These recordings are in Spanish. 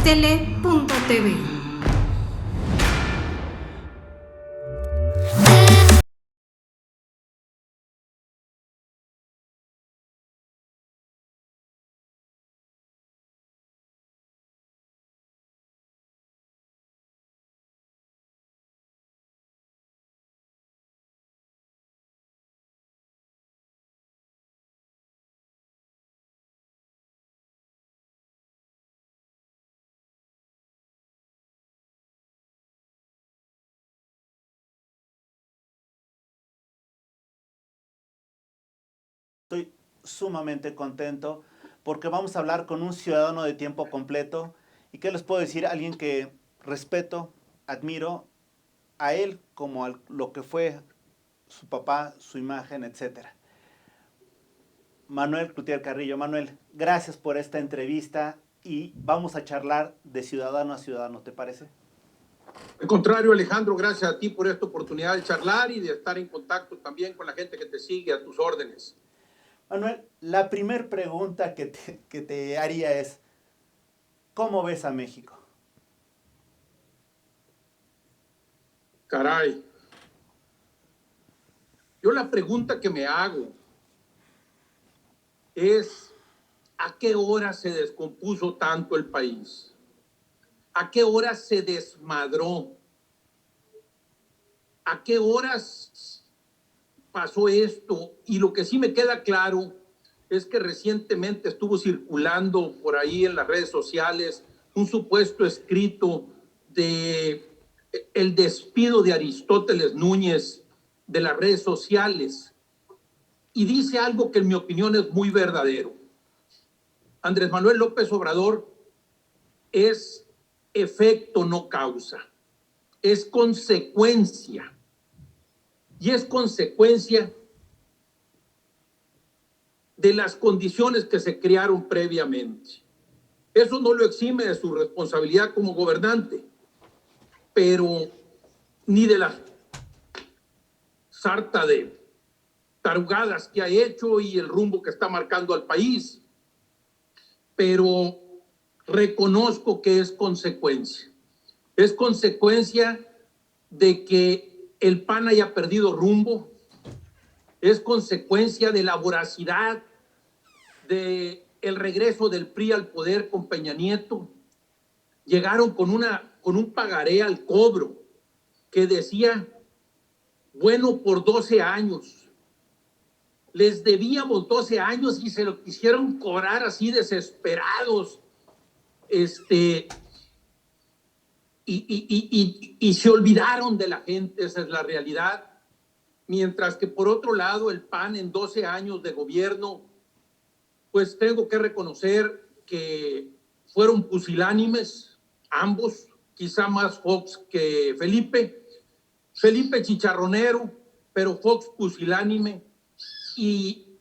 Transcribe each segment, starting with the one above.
Mixtele.tv. Estoy sumamente contento porque vamos a hablar con un ciudadano de tiempo completo. ¿Y qué les puedo decir? Alguien que respeto, admiro a él como a lo que fue su papá, su imagen, etcétera. Manuel Cloutier Carrillo. Manuel, gracias por esta entrevista y vamos a charlar de ciudadano a ciudadano, ¿te parece? Al contrario, Alejandro, gracias a ti por esta oportunidad de charlar y de estar en contacto también con la gente que te sigue a tus órdenes. Manuel, la primera pregunta que te haría es, ¿cómo ves a México? Caray. Yo la pregunta que me hago es, ¿a qué hora se descompuso tanto el país? ¿A qué hora se desmadró? ¿A qué horas pasó esto? Y lo que sí me queda claro es que recientemente estuvo circulando por ahí en las redes sociales un supuesto escrito de el despido de Aristóteles Núñez de las redes sociales, y dice algo que en mi opinión es muy verdadero. Andrés Manuel López Obrador es efecto, no causa, es consecuencia, y es consecuencia de las condiciones que se crearon previamente. Eso no lo exime de su responsabilidad como gobernante, pero ni de la sarta de tarugadas que ha hecho y el rumbo que está marcando al país. Pero reconozco que es consecuencia. Es consecuencia de que el PAN haya perdido rumbo, es consecuencia de la voracidad de el regreso del PRI al poder con Peña Nieto. Llegaron con un pagaré al cobro que decía, bueno, por 12 años. Les debíamos 12 años y se lo quisieron cobrar así desesperados. Y se olvidaron de la gente, esa es la realidad. Mientras que por otro lado el PAN en 12 años de gobierno, pues tengo que reconocer que fueron pusilánimes, ambos, quizá más Fox que Felipe. Felipe chicharronero, pero Fox pusilánime. Y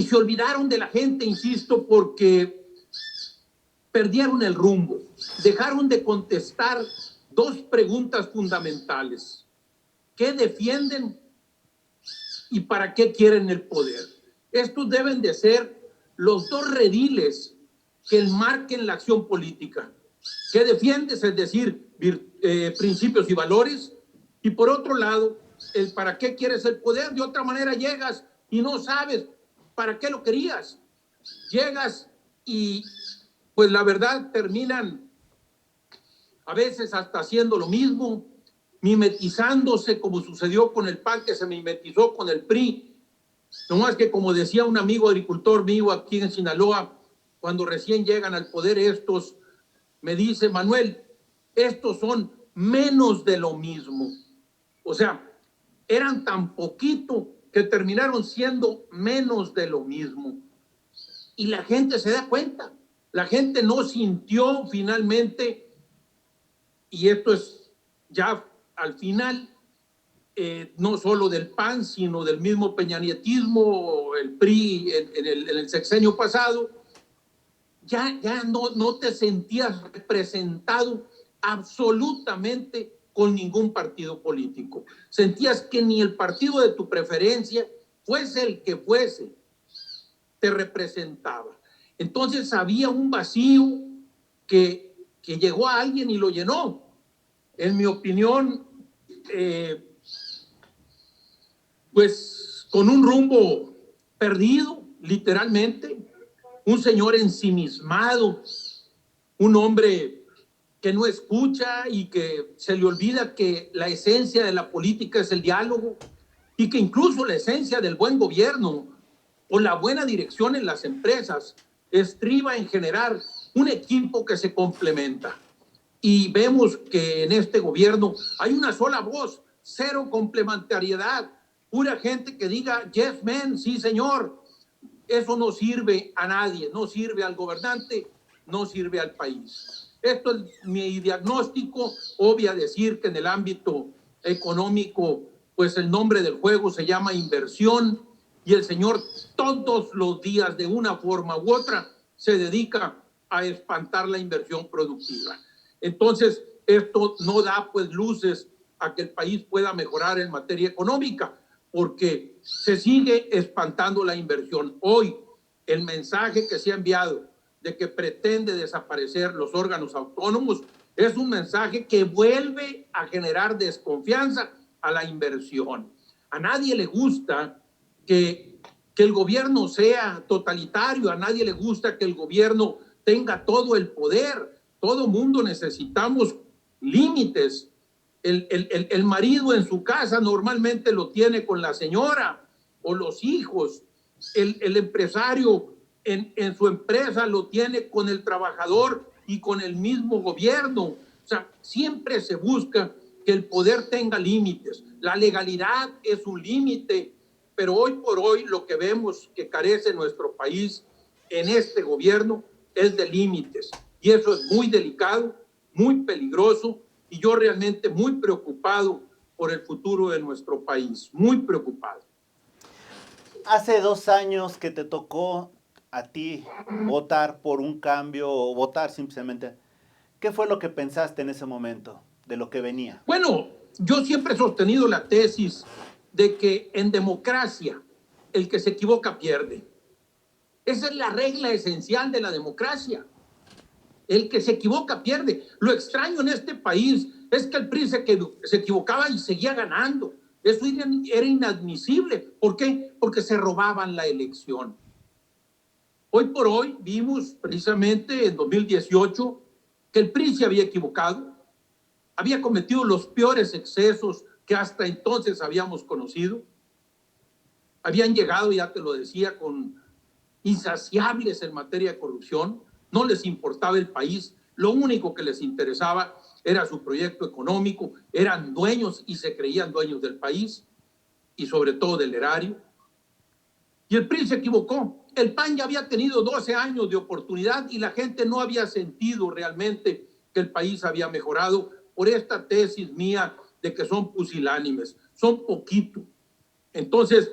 se olvidaron de la gente, insisto, porque perdieron el rumbo. Dejaron de contestar dos preguntas fundamentales. ¿Qué defienden y para qué quieren el poder? Estos deben de ser los dos rediles que enmarquen la acción política. ¿Qué defiendes? Es decir, principios y valores. Y por otro lado, el para qué quieres el poder. De otra manera llegas y no sabes para qué lo querías. Llegas y pues la verdad terminan a veces hasta haciendo lo mismo, mimetizándose como sucedió con el PAN, que se mimetizó con el PRI. No más que, como decía un amigo agricultor mío aquí en Sinaloa, cuando recién llegan al poder estos, me dice, Manuel, estos son menos de lo mismo. O sea, eran tan poquito que terminaron siendo menos de lo mismo. Y la gente se da cuenta. La gente no sintió finalmente, y esto es ya al final, no solo del PAN, sino del mismo peñanietismo, el PRI en el sexenio pasado, ya no te sentías representado absolutamente con ningún partido político. Sentías que ni el partido de tu preferencia, fuese el que fuese, te representaba. Entonces había un vacío que que llegó a alguien y lo llenó. En mi opinión, pues con un rumbo perdido, literalmente, un señor ensimismado, un hombre que no escucha y que se le olvida que la esencia de la política es el diálogo y que incluso la esencia del buen gobierno o la buena dirección en las empresas estriba en generar un equipo que se complementa. Y vemos que en este gobierno hay una sola voz, cero complementariedad, pura gente que diga yes man, sí señor. Eso no sirve a nadie, no sirve al gobernante, no sirve al país. Esto es mi diagnóstico. Obvio decir que en el ámbito económico, pues el nombre del juego se llama inversión y el señor todos los días de una forma u otra se dedica a espantar la inversión productiva. Entonces, esto no da pues luces a que el país pueda mejorar en materia económica, porque se sigue espantando la inversión. Hoy, el mensaje que se ha enviado de que pretende desaparecer los órganos autónomos es un mensaje que vuelve a generar desconfianza a la inversión. A nadie le gusta que el gobierno sea totalitario, a nadie le gusta que el gobierno tenga todo el poder. Todo mundo necesitamos límites. El marido en su casa normalmente lo tiene con la señora o los hijos. El empresario en su empresa lo tiene con el trabajador y con el mismo gobierno. O sea, siempre se busca que el poder tenga límites. La legalidad es un límite, pero hoy por hoy lo que vemos que carece nuestro país en este gobierno es de límites. Y eso es muy delicado, muy peligroso, y yo realmente muy preocupado por el futuro de nuestro país, muy preocupado. Hace 2 años que te tocó a ti votar por un cambio o votar simplemente, ¿qué fue lo que pensaste en ese momento de lo que venía? Bueno, yo siempre he sostenido la tesis de que en democracia el que se equivoca pierde. Esa es la regla esencial de la democracia. El que se equivoca pierde. Lo extraño en este país es que el PRI se equivocaba y seguía ganando. Eso era inadmisible. ¿Por qué? Porque se robaban la elección. Hoy por hoy vimos precisamente en 2018 que el PRI se había equivocado, había cometido los peores excesos que hasta entonces habíamos conocido. Habían llegado, ya te lo decía, con insaciables en materia de corrupción. No les importaba el país, lo único que les interesaba era su proyecto económico, eran dueños y se creían dueños del país y sobre todo del erario. Y el PRI se equivocó. El PAN ya había tenido 12 años de oportunidad y la gente no había sentido realmente que el país había mejorado por esta tesis mía de que son pusilánimes, son poquito. Entonces,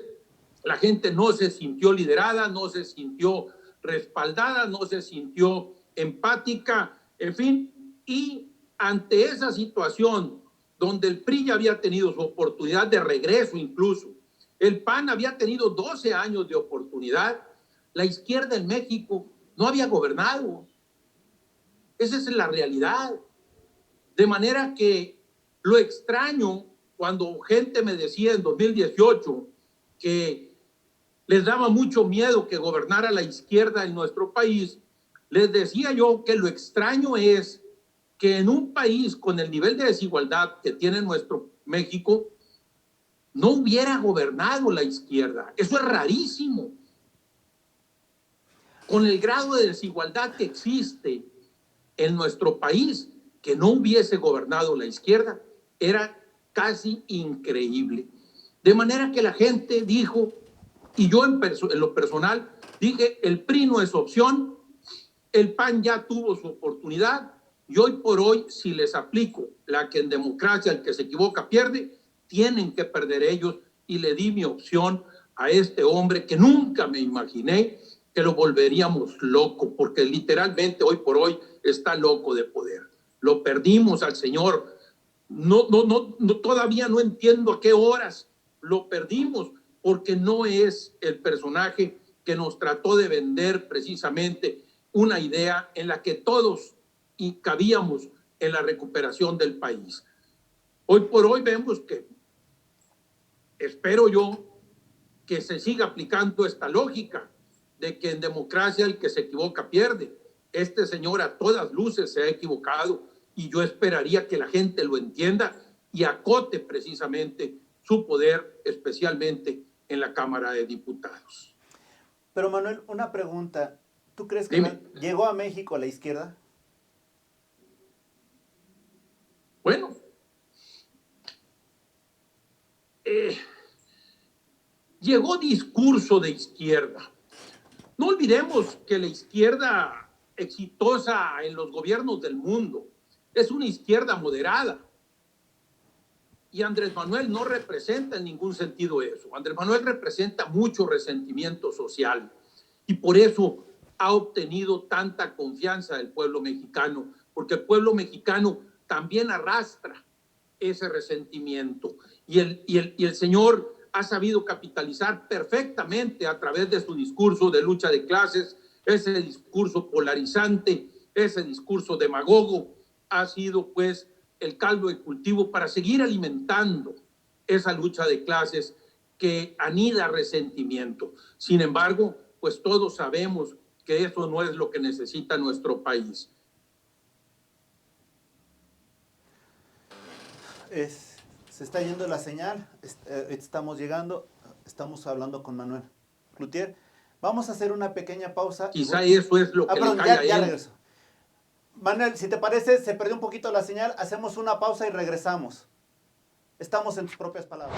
la gente no se sintió liderada, no se sintió respaldada, no se sintió empática, en fin, y ante esa situación donde el PRI ya había tenido su oportunidad de regreso incluso, el PAN había tenido 12 años de oportunidad, la izquierda en México no había gobernado. Esa es la realidad. De manera que lo extraño cuando gente me decía en 2018 que les daba mucho miedo que gobernara la izquierda en nuestro país, les decía yo que lo extraño es que en un país con el nivel de desigualdad que tiene nuestro México, no hubiera gobernado la izquierda. Eso es rarísimo. Con el grado de desigualdad que existe en nuestro país, que no hubiese gobernado la izquierda, era casi increíble. De manera que la gente dijo, y yo en lo personal dije, el PRI no es opción, el PAN ya tuvo su oportunidad, y hoy por hoy, si les aplico la que en democracia el que se equivoca pierde, tienen que perder ellos, y le di mi opción a este hombre que nunca me imaginé que lo volveríamos loco, porque literalmente hoy por hoy está loco de poder. Lo perdimos al señor. No, todavía no entiendo a qué horas lo perdimos, porque no es el personaje que nos trató de vender precisamente una idea en la que todos y cabíamos en la recuperación del país. Hoy por hoy vemos que, espero yo, que se siga aplicando esta lógica de que en democracia el que se equivoca pierde. Este señor a todas luces se ha equivocado y yo esperaría que la gente lo entienda y acote precisamente su poder, especialmente en la Cámara de Diputados. Pero Manuel, una pregunta. ¿Tú crees que llegó a México la izquierda? Bueno, llegó discurso de izquierda. No olvidemos que la izquierda exitosa en los gobiernos del mundo es una izquierda moderada. Y Andrés Manuel no representa en ningún sentido eso. Andrés Manuel representa mucho resentimiento social y por eso ha obtenido tanta confianza del pueblo mexicano, porque el pueblo mexicano también arrastra ese resentimiento. Y el señor ha sabido capitalizar perfectamente a través de su discurso de lucha de clases, ese discurso polarizante, ese discurso demagogo, ha sido pues el caldo de cultivo para seguir alimentando esa lucha de clases que anida resentimiento. Sin embargo, pues todos sabemos que eso no es lo que necesita nuestro país. Se está yendo la señal, estamos llegando, estamos hablando con Manuel Cloutier. Vamos a hacer una pequeña pausa. Quizá eso es lo que perdón, le cae ya a él. regreso. Manuel, si te parece, se perdió un poquito la señal, hacemos una pausa y regresamos. Estamos en tus propias palabras.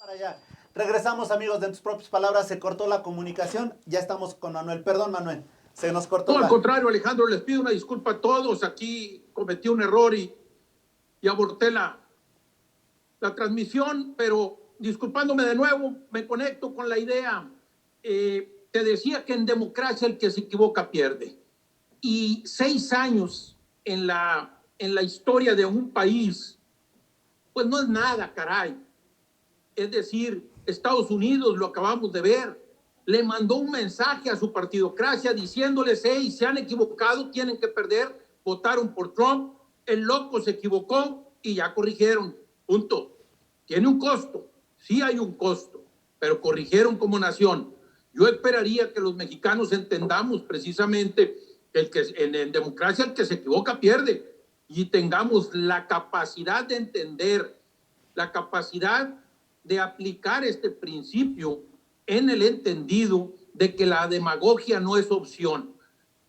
Para allá. Regresamos, amigos, de tus propias palabras. Se cortó la comunicación. Ya estamos con Manuel. Perdón, Manuel. Se nos cortó. No, al contrario, Alejandro, les pido una disculpa a todos. Aquí cometí un error y aborté la transmisión, pero disculpándome de nuevo, me conecto con la idea. Te decía que en democracia el que se equivoca pierde. Y 6 años en la historia de un país, pues no es nada, caray. Es decir, Estados Unidos, lo acabamos de ver, le mandó un mensaje a su partidocracia diciéndoles: hey, se han equivocado, tienen que perder, votaron por Trump, el loco se equivocó y ya corrigieron, punto. Tiene un costo, sí hay un costo, pero corrigieron como nación. Yo esperaría que los mexicanos entendamos precisamente que en democracia el que se equivoca pierde, y tengamos la capacidad de entender, la capacidad de aplicar este principio en el entendido de que la demagogia no es opción.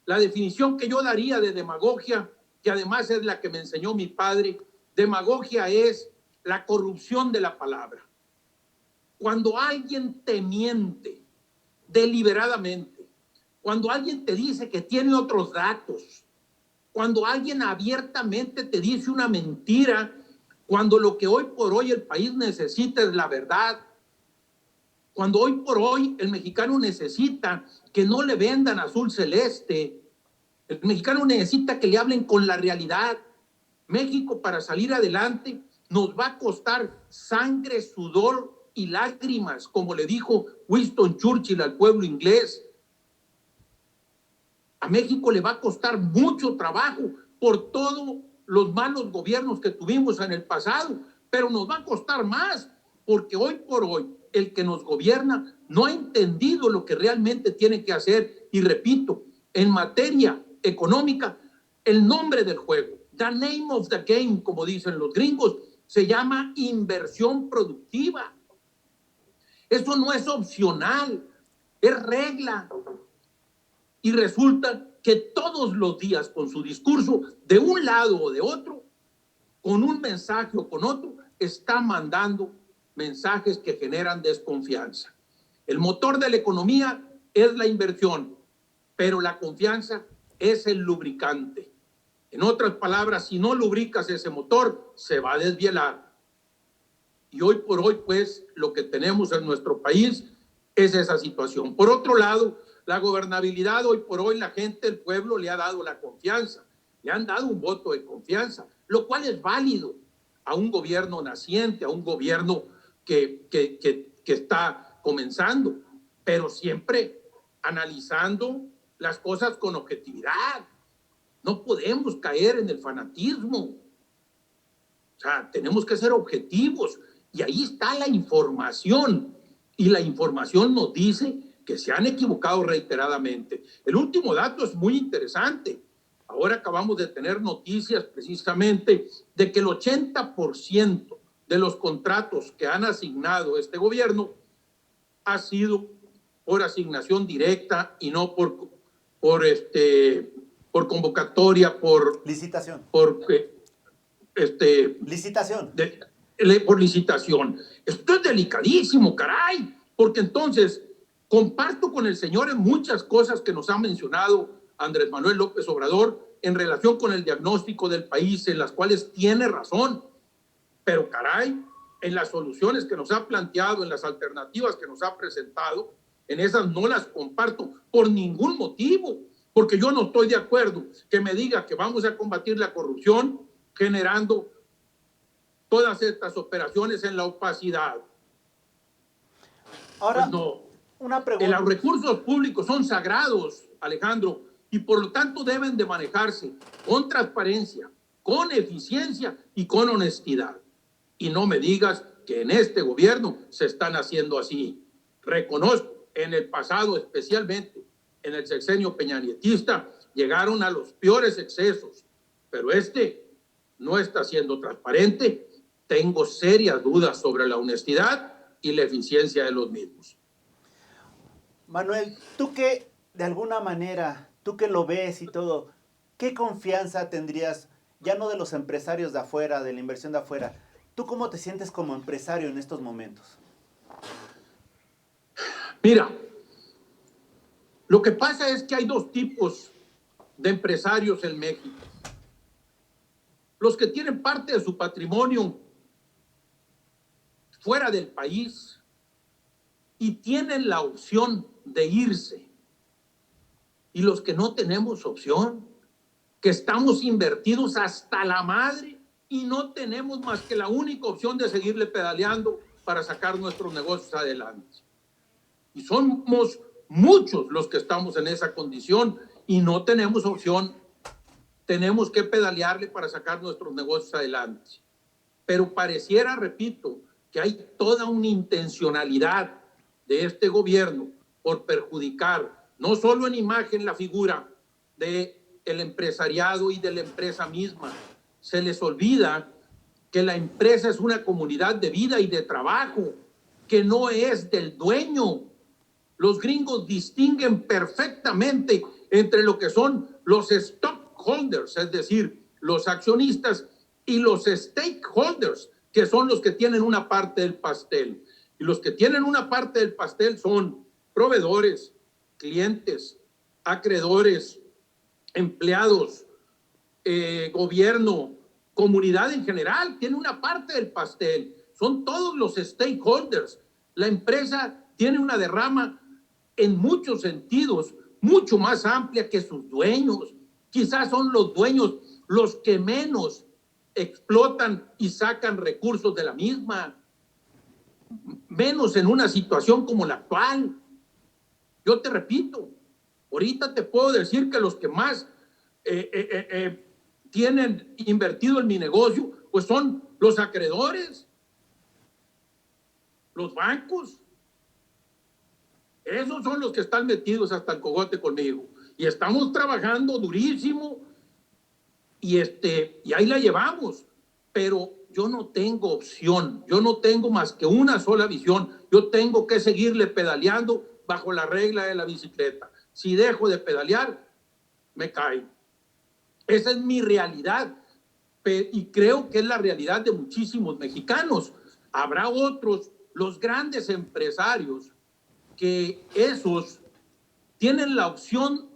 La definición que yo daría de demagogia, que además es la que me enseñó mi padre, demagogia es la corrupción de la palabra. Cuando alguien te miente deliberadamente, cuando alguien te dice que tiene otros datos, cuando alguien abiertamente te dice una mentira, cuando lo que hoy por hoy el país necesita es la verdad, cuando hoy por hoy el mexicano necesita que no le vendan azul celeste, el mexicano necesita que le hablen con la realidad. México, para salir adelante, nos va a costar sangre, sudor y lágrimas, como le dijo Winston Churchill al pueblo inglés. A México le va a costar mucho trabajo por todos los malos gobiernos que tuvimos en el pasado, pero nos va a costar más, porque hoy por hoy el que nos gobierna no ha entendido lo que realmente tiene que hacer. Y repito, en materia económica, el nombre del juego, the name of the game, como dicen los gringos, se llama inversión productiva. Eso no es opcional, es regla. Y resulta que todos los días, con su discurso, de un lado o de otro, con un mensaje o con otro, está mandando mensajes que generan desconfianza. El motor de la economía es la inversión, pero la confianza es el lubricante. En otras palabras, si no lubricas ese motor, se va a desvielar. Y hoy por hoy, pues, lo que tenemos en nuestro país es esa situación. Por otro lado, la gobernabilidad, hoy por hoy la gente, el pueblo le ha dado la confianza, le han dado un voto de confianza, lo cual es válido a un gobierno naciente, a un gobierno que está comenzando, pero siempre analizando las cosas con objetividad. No podemos caer en el fanatismo. O sea, tenemos que ser objetivos, y ahí está la información, y la información nos dice que se han equivocado reiteradamente. El último dato es muy interesante. Ahora acabamos de tener noticias precisamente de que el 80% de los contratos que han asignado este gobierno ha sido por asignación directa y no por convocatoria, por licitación. Licitación. Por licitación. Esto es delicadísimo, caray, porque entonces comparto con el señor en muchas cosas que nos ha mencionado Andrés Manuel López Obrador en relación con el diagnóstico del país, en las cuales tiene razón, pero caray, en las soluciones que nos ha planteado, en las alternativas que nos ha presentado, en esas no las comparto por ningún motivo, porque yo no estoy de acuerdo que me diga que vamos a combatir la corrupción generando todas estas operaciones en la opacidad. Ahora, pues no. Una pregunta. Los recursos públicos son sagrados, Alejandro, y por lo tanto deben de manejarse con transparencia, con eficiencia y con honestidad. Y no me digas que en este gobierno se están haciendo así. Reconozco, en el pasado, especialmente en el sexenio peñanietista, llegaron a los peores excesos, pero este no está siendo transparente. Tengo serias dudas sobre la honestidad y la eficiencia de los mismos. Manuel, tú que de alguna manera, tú que lo ves y todo, ¿qué confianza tendrías, ya no de los empresarios de afuera, de la inversión de afuera? ¿Tú cómo te sientes como empresario en estos momentos? Mira, lo que pasa es que hay dos tipos de empresarios en México. Los que tienen parte de su patrimonio fuera del país y tienen la opción de irse. Y los que no tenemos opción, que estamos invertidos hasta la madre y no tenemos más que la única opción de seguirle pedaleando para sacar nuestros negocios adelante. Y somos muchos los que estamos en esa condición y no tenemos opción. Tenemos que pedalearle para sacar nuestros negocios adelante. Pero pareciera, repito, que hay toda una intencionalidad de este gobierno por perjudicar no solo en imagen la figura del empresariado y de la empresa misma. Se les olvida que la empresa es una comunidad de vida y de trabajo, que no es del dueño. Los gringos distinguen perfectamente entre lo que son los stockholders, es decir, los accionistas, y los stakeholders, que son los que tienen una parte del pastel. Y los que tienen una parte del pastel son proveedores, clientes, acreedores, empleados, gobierno, comunidad en general, tiene una parte del pastel. Son todos los stakeholders. La empresa tiene una derrama en muchos sentidos mucho más amplia que sus dueños. Quizás son los dueños los que menos explotan y sacan recursos de la misma, menos en una situación como la actual. Yo te repito, ahorita te puedo decir que los que más tienen invertido en mi negocio, pues son los acreedores, los bancos. Esos son los que están metidos hasta el cogote conmigo. Y estamos trabajando durísimo y ahí la llevamos. Pero yo no tengo opción, yo no tengo más que una sola visión. Yo tengo que seguirle pedaleando bajo la regla de la bicicleta. Si dejo de pedalear, me caigo. Esa es mi realidad y creo que es la realidad de muchísimos mexicanos. Habrá otros, los grandes empresarios, que esos tienen la opción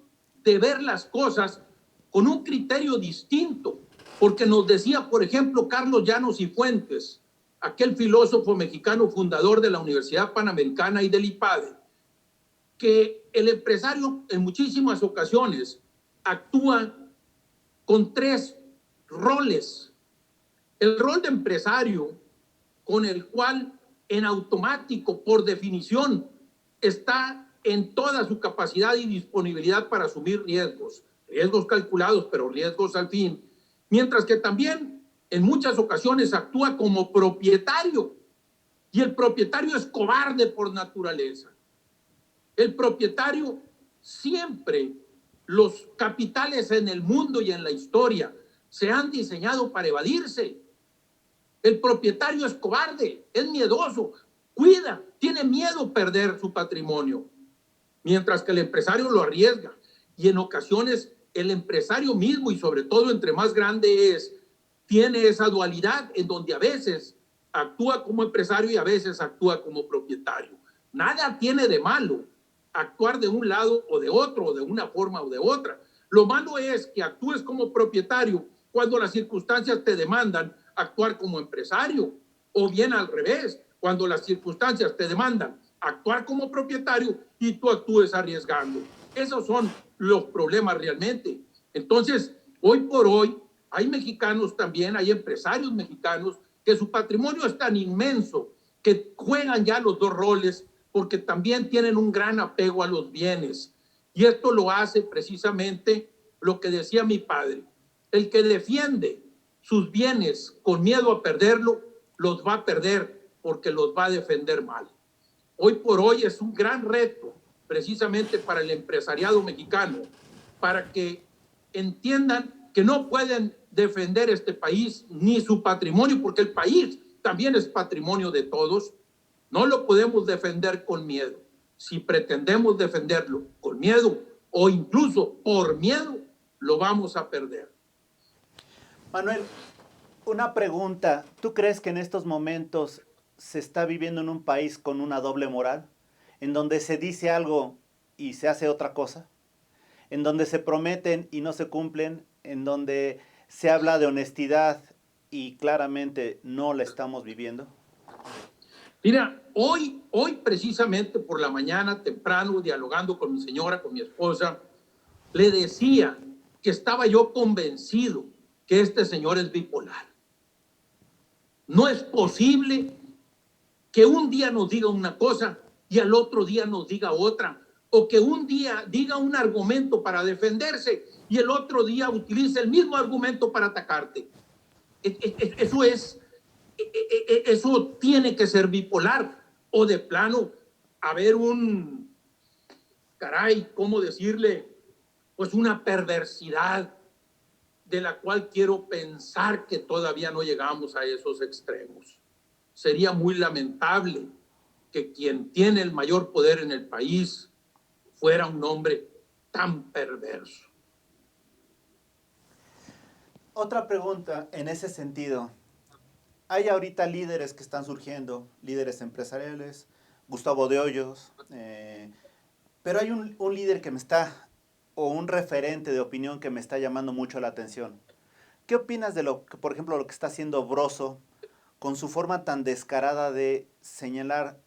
de ver las cosas con un criterio distinto, porque nos decía, por ejemplo, Carlos Llanos y Fuentes, aquel filósofo mexicano fundador de la Universidad Panamericana y del IPADE, que el empresario en muchísimas ocasiones actúa con tres roles. El rol de empresario, con el cual en automático, por definición, está en toda su capacidad y disponibilidad para asumir riesgos calculados, pero riesgos al fin, mientras que también en muchas ocasiones actúa como propietario, y el propietario es cobarde por naturaleza. El propietario siempre, los capitales en el mundo y en la historia se han diseñado para evadirse. El propietario es cobarde, es miedoso, cuida, tiene miedo perder su patrimonio, mientras que el empresario lo arriesga. Y en ocasiones el empresario mismo, y sobre todo entre más grande es, tiene esa dualidad en donde a veces actúa como empresario y a veces actúa como propietario. Nada tiene de malo actuar de un lado o de otro, o de una forma o de otra. Lo malo es que actúes como propietario cuando las circunstancias te demandan actuar como empresario, o bien al revés, cuando las circunstancias te demandan actuar como propietario y tú actúes arriesgando. Esos son los problemas realmente. Entonces, hoy por hoy, hay mexicanos también, hay empresarios mexicanos que su patrimonio es tan inmenso que juegan ya los dos roles porque también tienen un gran apego a los bienes. Y esto lo hace precisamente lo que decía mi padre: el que defiende sus bienes con miedo a perderlo, los va a perder porque los va a defender mal. Hoy por hoy es un gran reto precisamente para el empresariado mexicano, para que entiendan que no pueden defender este país ni su patrimonio, porque el país también es patrimonio de todos. No lo podemos defender con miedo. Si pretendemos defenderlo con miedo o incluso por miedo, lo vamos a perder. Manuel, una pregunta. ¿Tú crees que en estos momentos se está viviendo en un país con una doble moral? ¿En donde se dice algo y se hace otra cosa? ¿En donde se prometen y no se cumplen? ¿En donde se habla de honestidad y claramente no la estamos viviendo? Mira, hoy precisamente por la mañana, temprano, dialogando con mi señora, con mi esposa, le decía que estaba yo convencido que este señor es bipolar. No es posible que un día nos diga una cosa y al otro día nos diga otra, o que un día diga un argumento para defenderse y el otro día utilice el mismo argumento para atacarte. Eso tiene que ser bipolar, o de plano haber un, caray, ¿cómo decirle? Pues una perversidad de la cual quiero pensar que todavía no llegamos a esos extremos. Sería muy lamentable que quien tiene el mayor poder en el país fuera un hombre tan perverso. Otra pregunta en ese sentido. Hay ahorita líderes que están surgiendo, líderes empresariales, Gustavo de Hoyos, pero hay un líder que me está, o un referente de opinión que me está llamando mucho la atención. ¿Qué opinas de lo que, por ejemplo, lo que está haciendo Broso con su forma tan descarada de señalar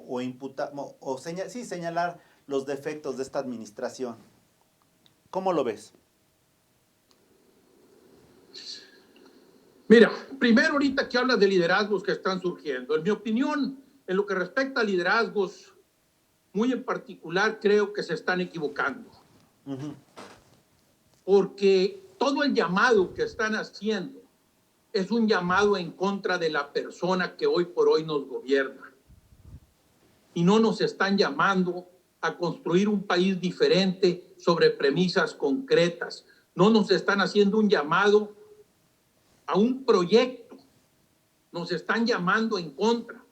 o imputar, o sí, señalar los defectos de esta administración? ¿Cómo lo ves? Mira, primero ahorita que hablas de liderazgos que están surgiendo, en mi opinión, en lo que respecta a liderazgos, muy en particular creo que se están equivocando. Porque todo el llamado que están haciendo es un llamado en contra de la persona que hoy por hoy nos gobierna. Y no nos están llamando a construir un país diferente sobre premisas concretas. No nos están haciendo un llamado a un proyecto. Nos están llamando en contra.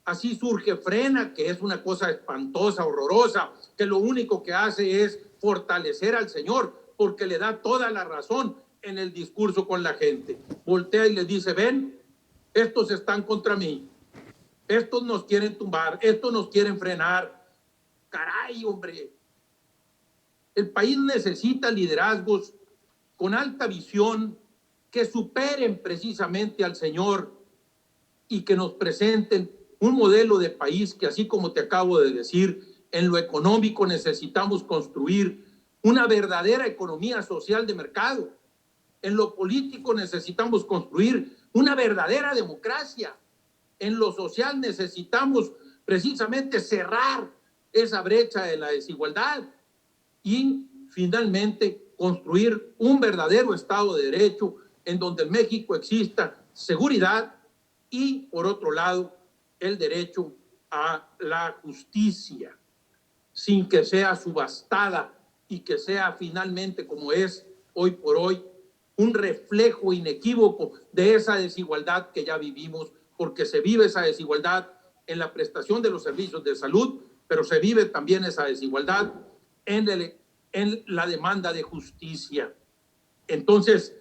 Así surge Frena, que es una cosa espantosa, horrorosa, que lo único que hace es fortalecer al señor, porque le da toda la razón en el discurso con la gente. Voltea y le dice, ven, estos están contra mí, estos nos quieren tumbar, estos nos quieren frenar. Caray, hombre, el país necesita liderazgos con alta visión que superen precisamente al señor y que nos presenten un modelo de país que, así como te acabo de decir, en lo económico necesitamos construir una verdadera economía social de mercado. En lo político necesitamos construir una verdadera democracia. En lo social necesitamos precisamente cerrar esa brecha de la desigualdad y finalmente construir un verdadero Estado de Derecho en donde en México exista seguridad y, por otro lado, el derecho a la justicia, sin que sea subastada y que sea finalmente, como es hoy por hoy, un reflejo inequívoco de esa desigualdad que ya vivimos, porque se vive esa desigualdad en la prestación de los servicios de salud, pero se vive también esa desigualdad en la demanda de justicia. Entonces,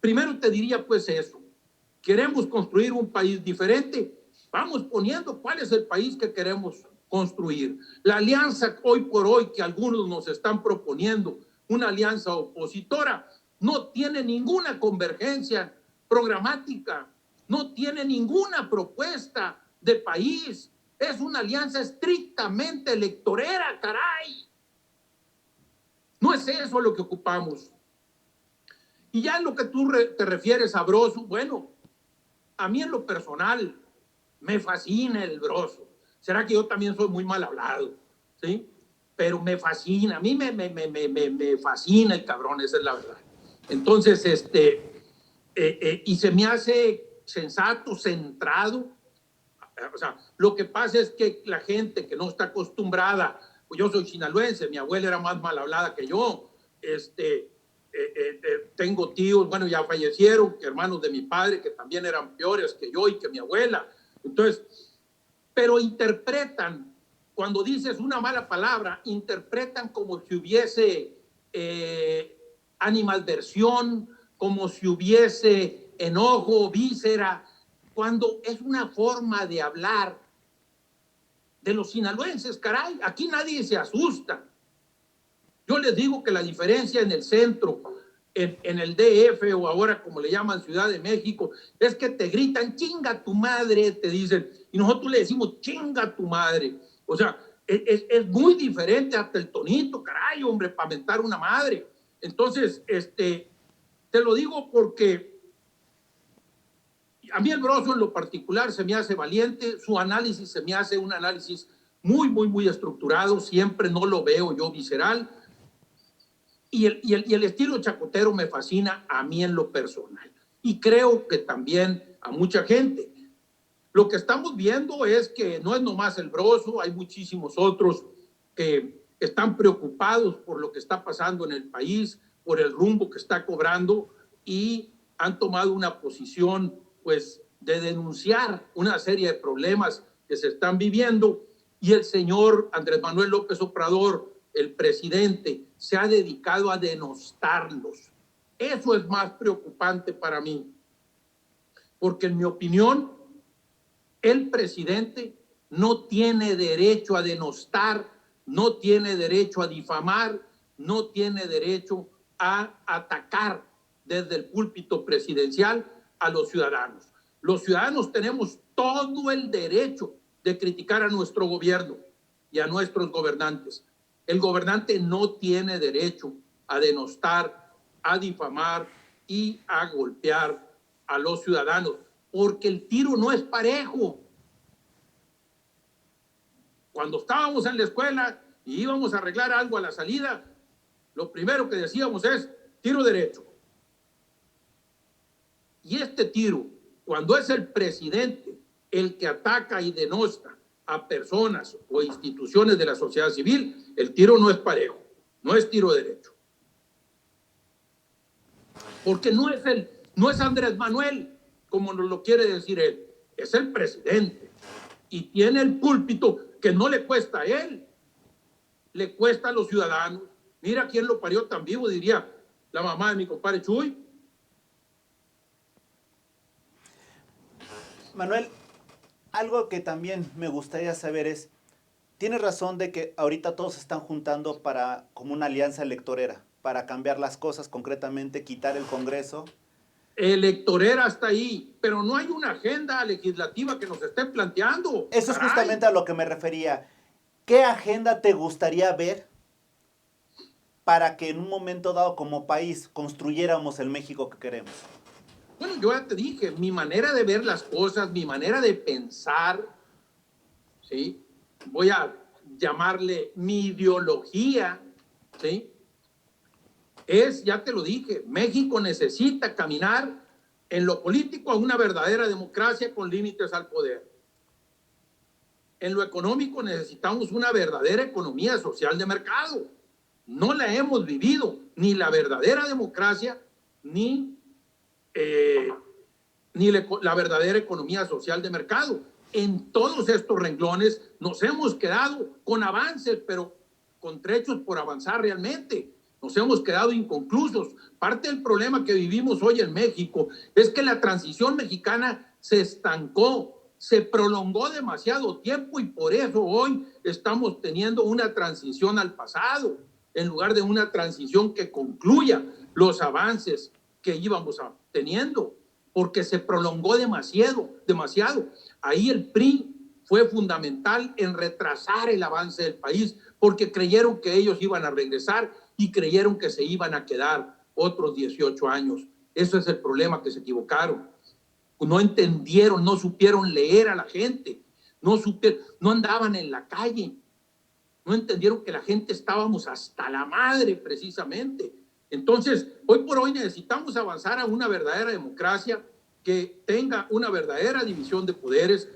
primero te diría pues eso. ¿Queremos construir un país diferente? Vamos poniendo cuál es el país que queremos construir. La alianza hoy por hoy que algunos nos están proponiendo, una alianza opositora, no tiene ninguna convergencia programática, no tiene ninguna propuesta de país. Es una alianza estrictamente electorera, caray. No es eso lo que ocupamos. Y ya en lo que tú te refieres a Broso, bueno, a mí en lo personal me fascina el Broso. Será que yo también soy muy mal hablado, ¿sí? Pero me fascina, a mí me fascina el cabrón, esa es la verdad. Entonces, y se me hace sensato, centrado. O sea, lo que pasa es que la gente que no está acostumbrada, pues yo soy sinaloense, mi abuela era más mal hablada que yo, tengo tíos, bueno, ya fallecieron, hermanos de mi padre que también eran peores que yo y que mi abuela. Entonces, pero interpretan, cuando dices una mala palabra, interpretan como si hubiese animadversión, como si hubiese enojo, víscera, cuando es una forma de hablar de los sinaloenses, caray, aquí nadie se asusta. Yo les digo que la diferencia en el centro, en el DF o ahora como le llaman Ciudad de México, es que te gritan, chinga tu madre, te dicen, y nosotros le decimos, chinga tu madre. O sea, es muy diferente hasta el tonito, caray, hombre, para mentar una madre. Entonces, te lo digo porque A mí el Broso en lo particular se me hace valiente, su análisis se me hace un análisis muy estructurado, siempre no lo veo yo visceral, y el estilo chacotero me fascina a mí en lo personal, y creo que también a mucha gente. Lo que estamos viendo es que no es nomás el Broso, hay muchísimos otros que están preocupados por lo que está pasando en el país, por el rumbo que está cobrando, y han tomado una posición pues de denunciar una serie de problemas que se están viviendo, y el señor Andrés Manuel López Obrador, el presidente, se ha dedicado a denostarlos. Eso es más preocupante para mí, porque en mi opinión el presidente no tiene derecho a denostar, no tiene derecho a difamar, no tiene derecho a atacar desde el púlpito presidencial a los ciudadanos. Los ciudadanos tenemos todo el derecho de criticar a nuestro gobierno y a nuestros gobernantes. El gobernante no tiene derecho a denostar, a difamar y a golpear a los ciudadanos, porque el tiro no es parejo. Cuando estábamos en la escuela y íbamos a arreglar algo a la salida, lo primero que decíamos es tiro derecho. Y este tiro, cuando es el presidente el que ataca y denosta a personas o instituciones de la sociedad civil, el tiro no es parejo, no es tiro derecho. Porque no es Andrés Manuel, como nos lo quiere decir él, es el presidente. Y tiene el púlpito que no le cuesta a él, le cuesta a los ciudadanos. Mira quién lo parió tan vivo, diría la mamá de mi compadre Chuy. Manuel, algo que también me gustaría saber es, tienes razón de que ahorita todos se están juntando para como una alianza electorera, para cambiar las cosas, concretamente quitar el Congreso. Electorera hasta ahí, pero no hay una agenda legislativa que nos estén planteando. Eso es justamente a lo que me refería. ¿Qué agenda te gustaría ver para que en un momento dado como país construyéramos el México que queremos? Bueno, yo ya te dije, mi manera de ver las cosas, mi manera de pensar, ¿sí? Voy a llamarle mi ideología, ¿sí? Es, ya te lo dije, México necesita caminar en lo político a una verdadera democracia con límites al poder. En lo económico necesitamos una verdadera economía social de mercado. No la hemos vivido, ni la verdadera democracia, ni la verdadera economía social de mercado. En todos estos renglones nos hemos quedado con avances, pero con trechos por avanzar realmente. Nos hemos quedado inconclusos. Parte del problema que vivimos hoy en México es que la transición mexicana se estancó, se prolongó demasiado tiempo, y por eso hoy estamos teniendo una transición al pasado, en lugar de una transición que concluya los avances que íbamos teniendo, porque se prolongó demasiado. Ahí el PRI fue fundamental en retrasar el avance del país, porque creyeron que ellos iban a regresar y creyeron que se iban a quedar otros 18 años. Eso es el problema, que se equivocaron. No entendieron, no supieron leer a la gente, no andaban en la calle, no entendieron que la gente estábamos hasta la madre precisamente. Entonces, hoy por hoy necesitamos avanzar a una verdadera democracia que tenga una verdadera división de poderes,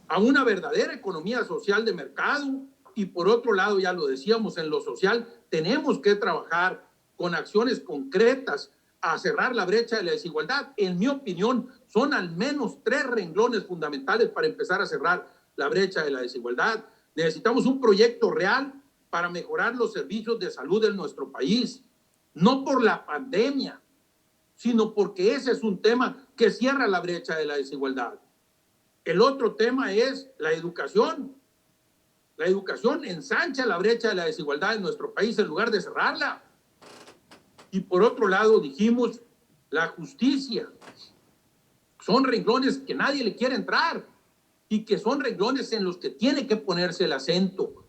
a una verdadera economía social de mercado, y por otro lado, ya lo decíamos, en lo social tenemos que trabajar con acciones concretas a cerrar la brecha de la desigualdad. En mi opinión, son al menos 3 renglones fundamentales para empezar a cerrar la brecha de la desigualdad. Necesitamos un proyecto real para mejorar los servicios de salud en nuestro país, no por la pandemia, sino porque ese es un tema que cierra la brecha de la desigualdad. El otro tema es la educación. La educación ensancha la brecha de la desigualdad en nuestro país en lugar de cerrarla. Y por otro lado, dijimos, la justicia. Son renglones que nadie le quiere entrar y que son renglones en los que tiene que ponerse el acento.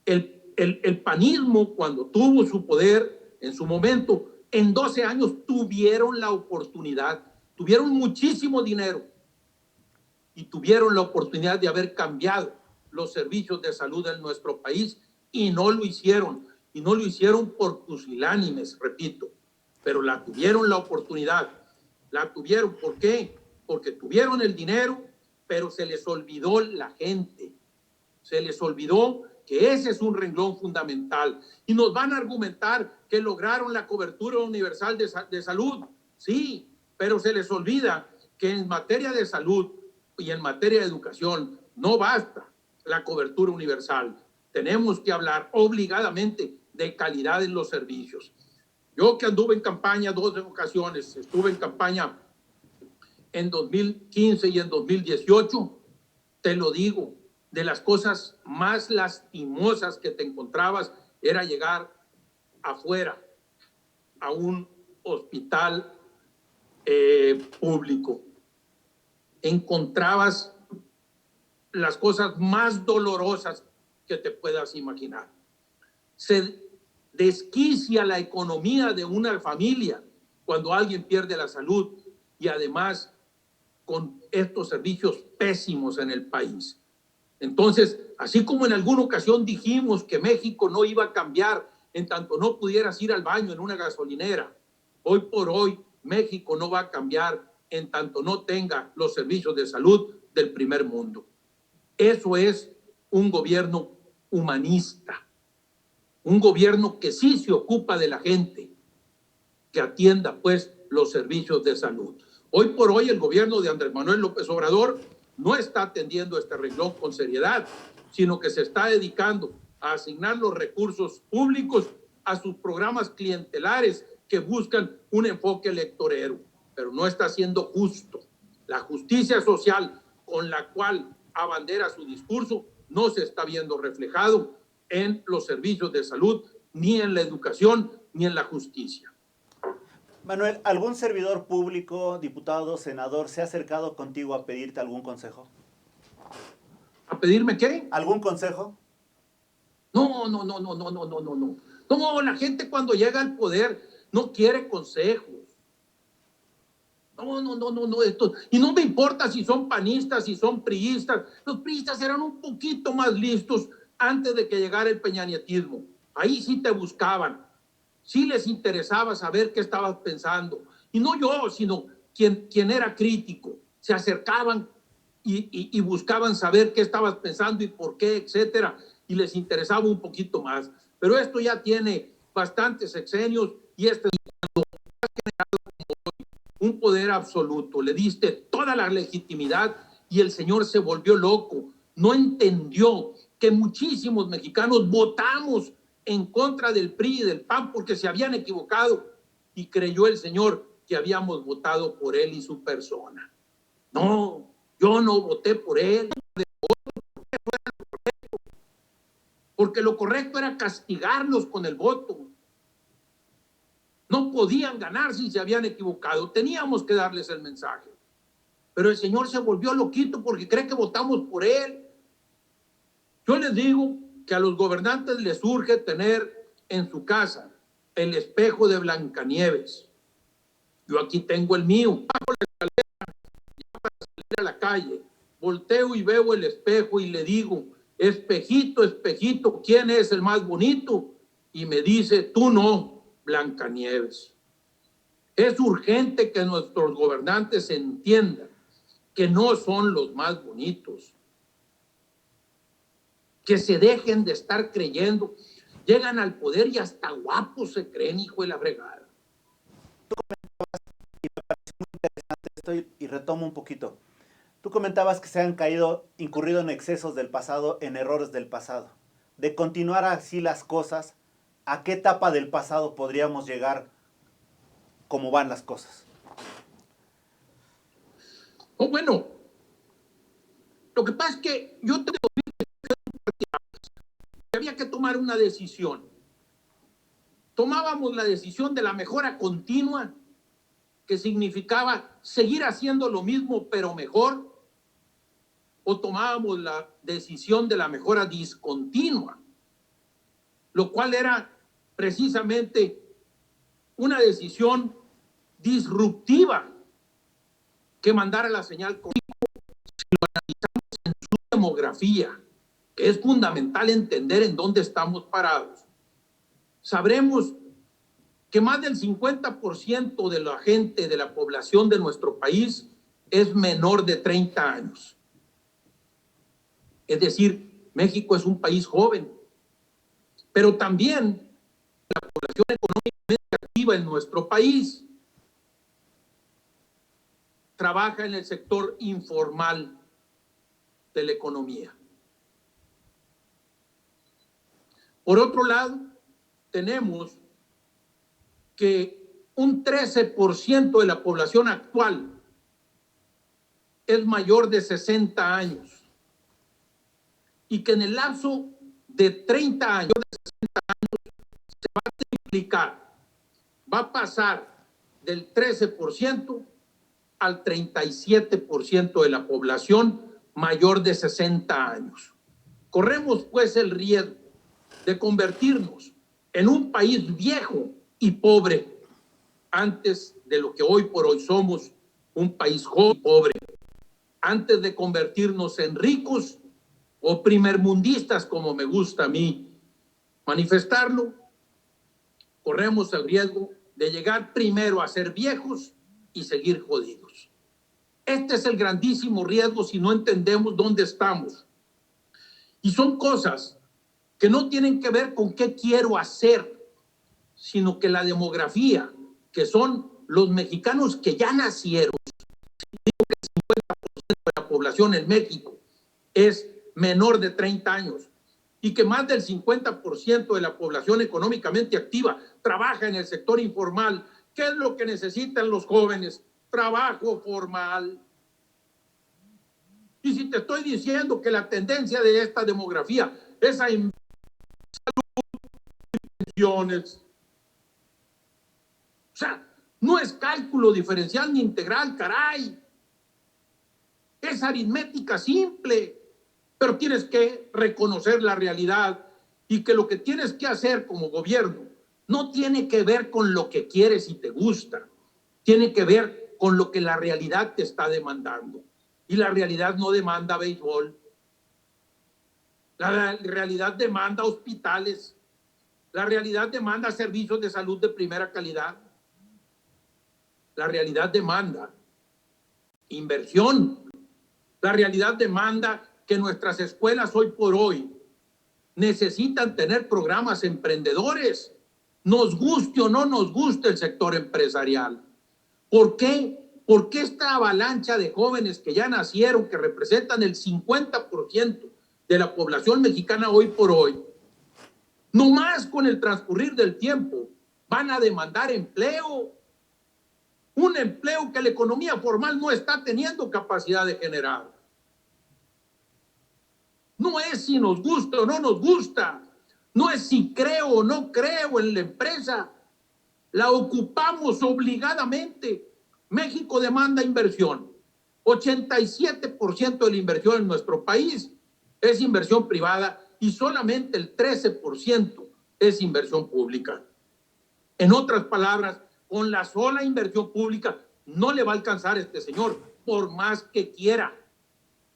El panismo, cuando tuvo su poder en su momento, en 12 años tuvieron la oportunidad tuvieron muchísimo dinero y tuvieron la oportunidad de haber cambiado los servicios de salud en nuestro país y no lo hicieron. Y no lo hicieron por pusilánimes, repito, pero la tuvieron la oportunidad. La tuvieron, ¿por qué? Porque tuvieron el dinero, pero se les olvidó la gente. Se les olvidó que ese es un renglón fundamental. Y nos van a argumentar que lograron la cobertura universal de salud. Sí, pero se les olvida que en materia de salud y en materia de educación no basta la cobertura universal. Tenemos que hablar obligadamente de calidad en los servicios. Yo que anduve en campaña 2 ocasiones, estuve en campaña en 2015 y en 2018, te lo digo, de las cosas más lastimosas que te encontrabas era llegar afuera a un hospital público. Encontrabas las cosas más dolorosas que te puedas imaginar. Se desquicia la economía de una familia cuando alguien pierde la salud y además con estos servicios pésimos en el país. Entonces, así como en alguna ocasión dijimos que México no iba a cambiar en tanto no pudieras ir al baño en una gasolinera, hoy por hoy México no va a cambiar en tanto no tenga los servicios de salud del primer mundo. Eso es un gobierno humanista, un gobierno que sí se ocupa de la gente, que atienda pues los servicios de salud. Hoy por hoy el gobierno de Andrés Manuel López Obrador no está atendiendo este renglón con seriedad, sino que se está dedicando a asignar los recursos públicos a sus programas clientelares que buscan un enfoque electorero, pero no está siendo justo. La justicia social con la cual abandera su discurso no se está viendo reflejado en los servicios de salud, ni en la educación, ni en la justicia. Manuel, ¿algún servidor público, diputado, senador, se ha acercado contigo a pedirte algún consejo? ¿A pedirme qué? ¿Algún consejo? No. No, la gente cuando llega al poder no quiere consejos. No, esto. Y no me importa si son panistas, si son priistas. Los priistas eran un poquito más listos antes de que llegara el peñanietismo. Ahí sí te buscaban. Sí les interesaba saber qué estabas pensando. Y no yo, sino quien era crítico. Se acercaban y buscaban saber qué estabas pensando y por qué, etcétera. Y les interesaba un poquito más. Pero esto ya tiene bastantes sexenios y este es cuando has generado un poder absoluto. Le diste toda la legitimidad y el señor se volvió loco. No entendió que muchísimos mexicanos votamos en contra del PRI y del PAN porque se habían equivocado y creyó el señor que habíamos votado por él y su persona. No, yo no voté por él, porque lo correcto era castigarlos con el voto. No podían ganar si se habían equivocado, teníamos que darles el mensaje. Pero el señor se volvió loquito porque cree que votamos por él. Yo les digo que a los gobernantes les urge tener en su casa el espejo de Blancanieves. Yo aquí tengo el mío. Bajo la escalera, ya para salir a la calle, volteo y veo el espejo y le digo, espejito, espejito, ¿quién es el más bonito? Y me dice, tú no, Blancanieves. Es urgente que nuestros gobernantes entiendan que no son los más bonitos, que se dejen de estar creyendo. Llegan al poder y hasta guapos se creen, hijo de la fregada. Tú comentabas, y me pareció muy interesante esto, y retomo un poquito. Tú comentabas que se han incurrido en excesos del pasado, en errores del pasado. De continuar así las cosas, ¿a qué etapa del pasado podríamos llegar como van las cosas? Oh, bueno, lo que pasa es que yo te había que tomar una decisión. Tomábamos la decisión de la mejora continua, que significaba seguir haciendo lo mismo pero mejor, o tomábamos la decisión de la mejora discontinua, lo cual era precisamente una decisión disruptiva que mandara la señal con su demografía, que es fundamental entender en dónde estamos parados. Sabremos que más del 50% de la gente, de la población de nuestro país, es menor de 30 años. Es decir, México es un país joven, pero también la población económicamente activa en nuestro país trabaja en el sector informal de la economía. Por otro lado, tenemos que un 13% de la población actual es mayor de 60 años y que en el lapso de 30 años, se va a triplicar, va a pasar del 13% al 37% de la población mayor de 60 años. Corremos pues el riesgo de convertirnos en un país viejo y pobre antes de lo que hoy por hoy somos, un país joven y pobre, antes de convertirnos en ricos o primermundistas, como me gusta a mí manifestarlo. Corremos el riesgo de llegar primero a ser viejos y seguir jodidos. Este es el grandísimo riesgo si no entendemos dónde estamos. Y son cosas que no tienen que ver con qué quiero hacer, sino que la demografía, que son los mexicanos que ya nacieron, digo que el 50% de la población en México es menor de 30 años y que más del 50% de la población económicamente activa trabaja en el sector informal. ¿Qué es lo que necesitan los jóvenes? Trabajo formal. Y si te estoy diciendo que la tendencia de esta demografía es a salud y pensiones, o sea, no es cálculo diferencial ni integral, caray. Es aritmética simple, pero tienes que reconocer la realidad y que lo que tienes que hacer como gobierno no tiene que ver con lo que quieres y te gusta, tiene que ver con lo que la realidad te está demandando. Y la realidad no demanda béisbol, la realidad demanda hospitales, la realidad demanda servicios de salud de primera calidad, la realidad demanda inversión, la realidad demanda que nuestras escuelas hoy por hoy necesitan tener programas emprendedores, nos guste o no nos guste el sector empresarial. ¿Por qué? Porque esta avalancha de jóvenes que ya nacieron, que representan el 50% de la población mexicana hoy por hoy, no más con el transcurrir del tiempo, van a demandar empleo. Un empleo que la economía formal no está teniendo capacidad de generar. No es si nos gusta o no nos gusta, no es si creo o no creo en la empresa, la ocupamos obligadamente. México demanda inversión, 87% de la inversión en nuestro país es inversión privada y solamente el 13% es inversión pública. En otras palabras, con la sola inversión pública no le va a alcanzar a este señor, por más que quiera,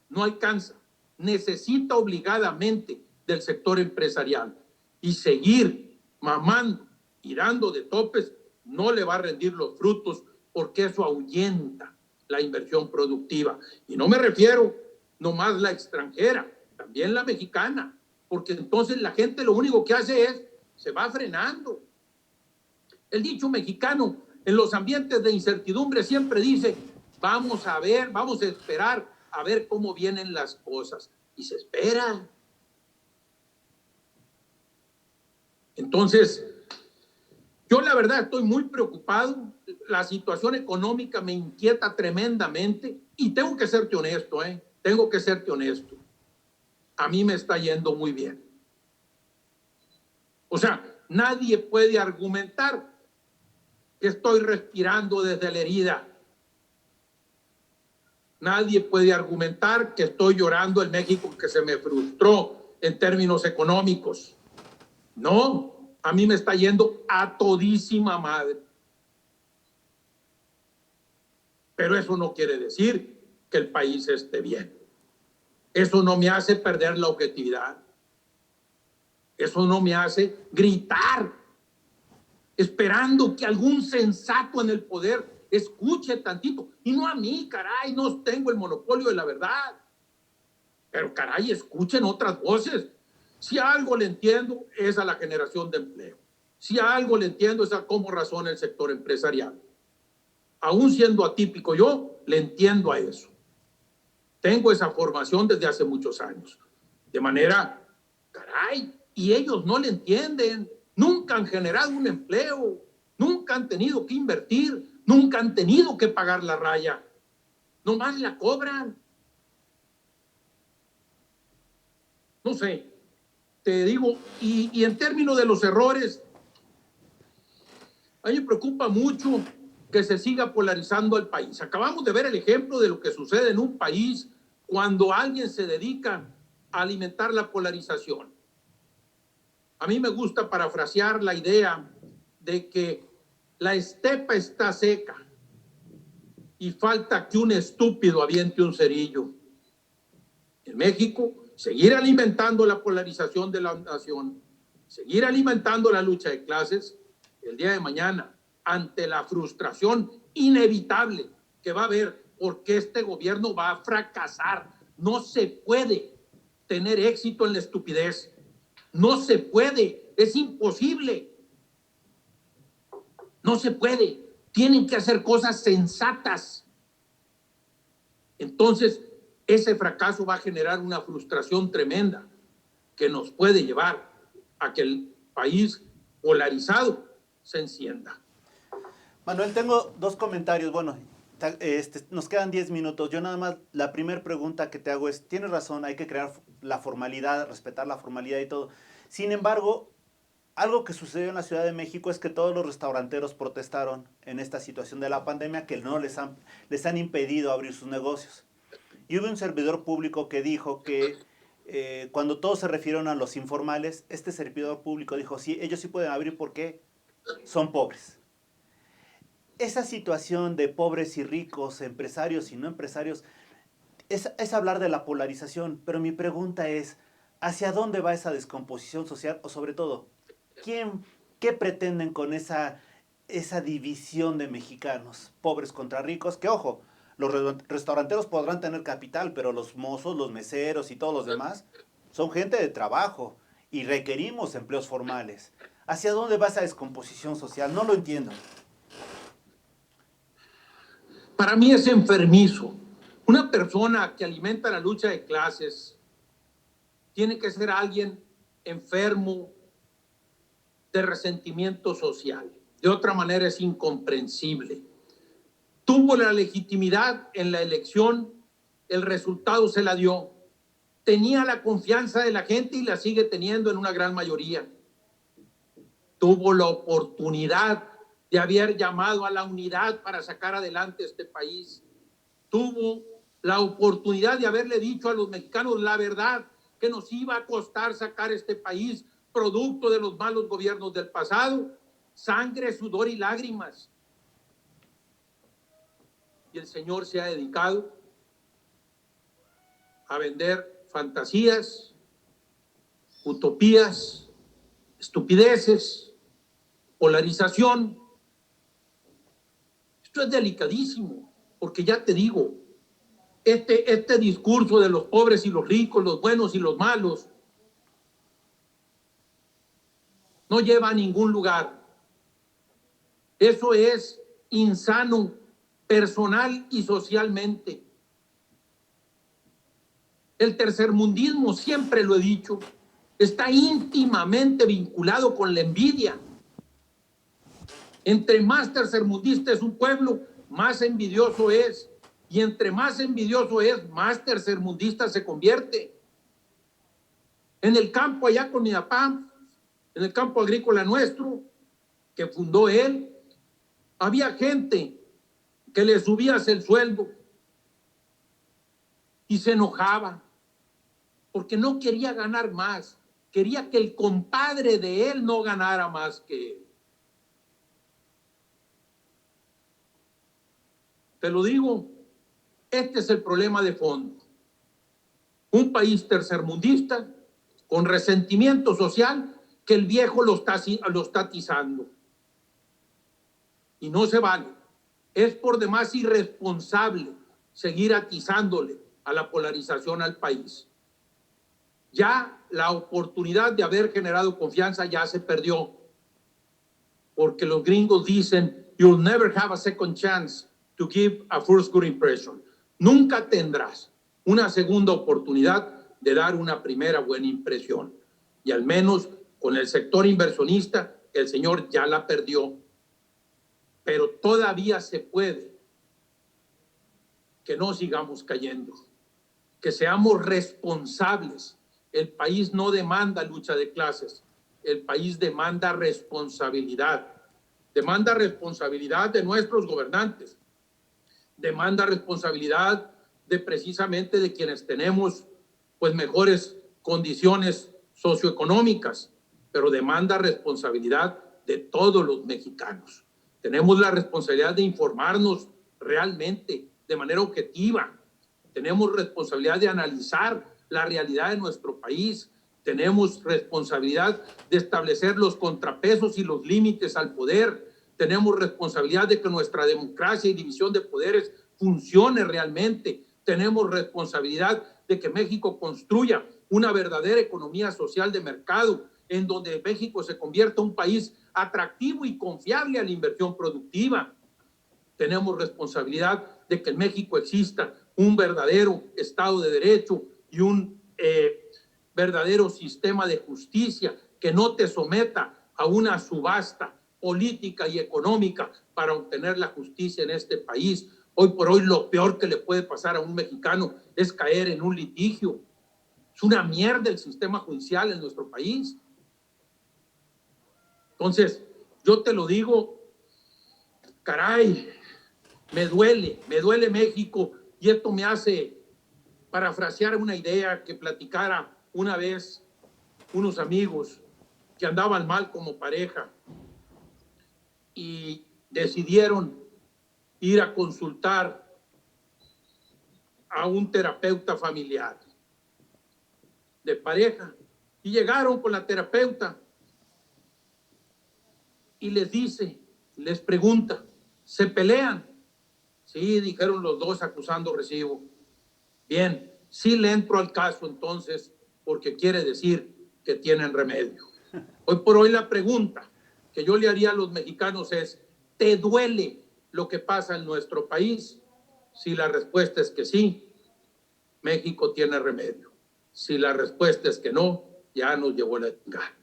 no alcanza. Necesita obligadamente del sector empresarial y seguir mamando y dando de topes no le va a rendir los frutos porque eso ahuyenta la inversión productiva. Y no me refiero nomás la extranjera, también la mexicana, porque entonces la gente lo único que hace es, se va frenando. El dicho mexicano en los ambientes de incertidumbre siempre dice, vamos a ver, vamos a esperar a ver cómo vienen las cosas. Y se espera. Entonces, yo la verdad estoy muy preocupado. La situación económica me inquieta tremendamente y tengo que serte honesto, tengo que serte honesto. A mí me está yendo muy bien. O sea, nadie puede argumentar que estoy respirando desde la herida. Nadie puede argumentar que estoy llorando el México que se me frustró en términos económicos. No, a mí me está yendo a todísima madre. pero eso no quiere decir que el país esté bien. Eso no me hace perder la objetividad. Eso no me hace gritar, esperando que algún sensato en el poder escuche tantito. Y no a mí, caray, no tengo el monopolio de la verdad. Pero caray, escuchen otras voces. Si algo le entiendo es a la generación de empleo. Si algo le entiendo es a cómo razona el sector empresarial. Aún siendo atípico yo, le entiendo a eso. Tengo esa formación desde hace muchos años. De manera, caray, y ellos no le entienden. Nunca han generado un empleo, nunca han tenido que invertir, nunca han tenido que pagar la raya. Nomás la cobran. No sé, te digo, y en términos de los errores, a mí me preocupa mucho que se siga polarizando al país. Acabamos de ver el ejemplo de lo que sucede en un país cuando alguien se dedica a alimentar la polarización. A mí me gusta parafrasear la idea de que la estepa está seca y falta que un estúpido aviente un cerillo. En México, seguir alimentando la polarización de la nación, seguir alimentando la lucha de clases, el día de mañana, ante la frustración inevitable que va a haber porque este gobierno va a fracasar. No se puede tener éxito en la estupidez. No se puede, es imposible. No se puede. Tienen que hacer cosas sensatas. Entonces, ese fracaso va a generar una frustración tremenda que nos puede llevar a que el país polarizado se encienda. Manuel, tengo dos comentarios. Bueno, nos quedan 10 minutos. Yo nada más, la primera pregunta que te hago es, tienes razón, hay que crear la formalidad, respetar la formalidad y todo. Sin embargo, algo que sucedió en la Ciudad de México es que todos los restauranteros protestaron en esta situación de la pandemia que no les han impedido abrir sus negocios. Y hubo un servidor público que dijo que cuando todos se refirieron a los informales, este servidor público dijo, sí, ellos sí pueden abrir porque son pobres. Esa situación de pobres y ricos, empresarios y no empresarios, es hablar de la polarización, pero mi pregunta es, ¿hacia dónde va esa descomposición social? O sobre todo, ¿qué pretenden con esa división de mexicanos? Pobres contra ricos, que ojo, los restauranteros podrán tener capital, pero los mozos, los meseros y todos los demás son gente de trabajo y requerimos empleos formales. ¿Hacia dónde va esa descomposición social? No lo entiendo. Para mí es enfermizo. Una persona que alimenta la lucha de clases tiene que ser alguien enfermo de resentimiento social. De otra manera es incomprensible. Tuvo la legitimidad en la elección, el resultado se la dio. Tenía la confianza de la gente y la sigue teniendo en una gran mayoría. Tuvo la oportunidad de haber llamado a la unidad para sacar adelante este país. Tuvo la oportunidad de haberle dicho a los mexicanos la verdad, que nos iba a costar sacar este país, producto de los malos gobiernos del pasado, sangre, sudor y lágrimas. Y el señor se ha dedicado a vender fantasías, utopías, estupideces, polarización. Esto es delicadísimo, porque ya te digo, este discurso de los pobres y los ricos, los buenos y los malos, no lleva a ningún lugar. Eso es insano, personal y socialmente. El tercermundismo, siempre lo he dicho, está íntimamente vinculado con la envidia. Entre más tercermundista es un pueblo, más envidioso es. Y entre más envidioso es, más tercermundista se convierte. En el campo allá con mi papá, en el campo agrícola nuestro, que fundó él, había gente que le subías el sueldo y se enojaba porque no quería ganar más, quería que el compadre de él no ganara más que él. Te lo digo, este es el problema de fondo. Un país tercermundista con resentimiento social que el viejo lo está atizando. Y no se vale. Es por demás irresponsable seguir atizándole a la polarización al país. Ya la oportunidad de haber generado confianza ya se perdió, porque los gringos dicen, you'll never have a second chance to give a first good impression. Nunca tendrás una segunda oportunidad de dar una primera buena impresión. Y al menos con el sector inversionista, el señor ya la perdió. Pero todavía se puede. Que no sigamos cayendo, que seamos responsables. El país no demanda lucha de clases, el país demanda responsabilidad de nuestros gobernantes, demanda responsabilidad de precisamente de quienes tenemos pues mejores condiciones socioeconómicas, pero demanda responsabilidad de todos los mexicanos. Tenemos la responsabilidad de informarnos realmente de manera objetiva. Tenemos responsabilidad de analizar la realidad de nuestro país. Tenemos responsabilidad de establecer los contrapesos y los límites al poder. Tenemos responsabilidad de que nuestra democracia y división de poderes funcione realmente. Tenemos responsabilidad de que México construya una verdadera economía social de mercado, en donde México se convierta en un país atractivo y confiable a la inversión productiva. Tenemos responsabilidad de que en México exista un verdadero Estado de Derecho y un verdadero sistema de justicia que no te someta a una subasta política y económica para obtener la justicia en este país. Hoy por hoy lo peor que le puede pasar a un mexicano es caer en un litigio. Es una mierda el sistema judicial en nuestro país. Entonces, yo te lo digo, caray, me duele México, y esto me hace parafrasear una idea que platicara una vez unos amigos que andaban mal como pareja y decidieron ir a consultar a un terapeuta familiar de pareja, y llegaron con la terapeuta y les pregunta, ¿se pelean? Sí, dijeron los dos acusando recibo. Bien, sí le entro al caso entonces, porque quiere decir que tienen remedio. Hoy por hoy la pregunta que yo le haría a los mexicanos es, ¿te duele lo que pasa en nuestro país? Si la respuesta es que sí, México tiene remedio. Si la respuesta es que no, ya nos llevó la chingada.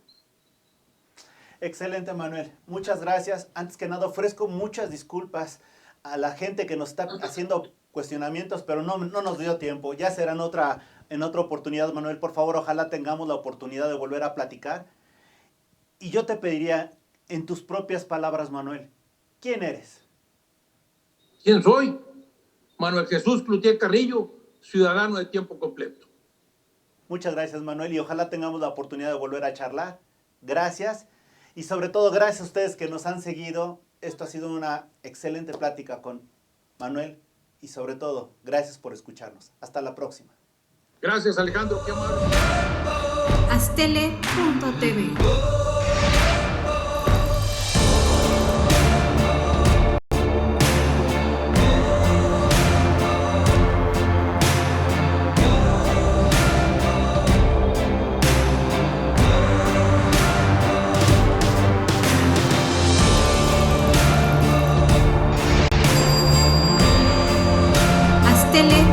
Excelente, Manuel. Muchas gracias. Antes que nada, ofrezco muchas disculpas a la gente que nos está haciendo cuestionamientos, pero no nos dio tiempo. Ya será en otra oportunidad, Manuel. Por favor, ojalá tengamos la oportunidad de volver a platicar. Y yo te pediría, en tus propias palabras, Manuel, ¿quién eres? ¿Quién soy? Manuel Jesús Cloutier Carrillo, ciudadano de tiempo completo. Muchas gracias, Manuel, y ojalá tengamos la oportunidad de volver a charlar. Gracias. Y sobre todo, gracias a ustedes que nos han seguido. Esto ha sido una excelente plática con Manuel. Y sobre todo, gracias por escucharnos. Hasta la próxima. Gracias, Alejandro. Qué amable. Aztele.tv Aztele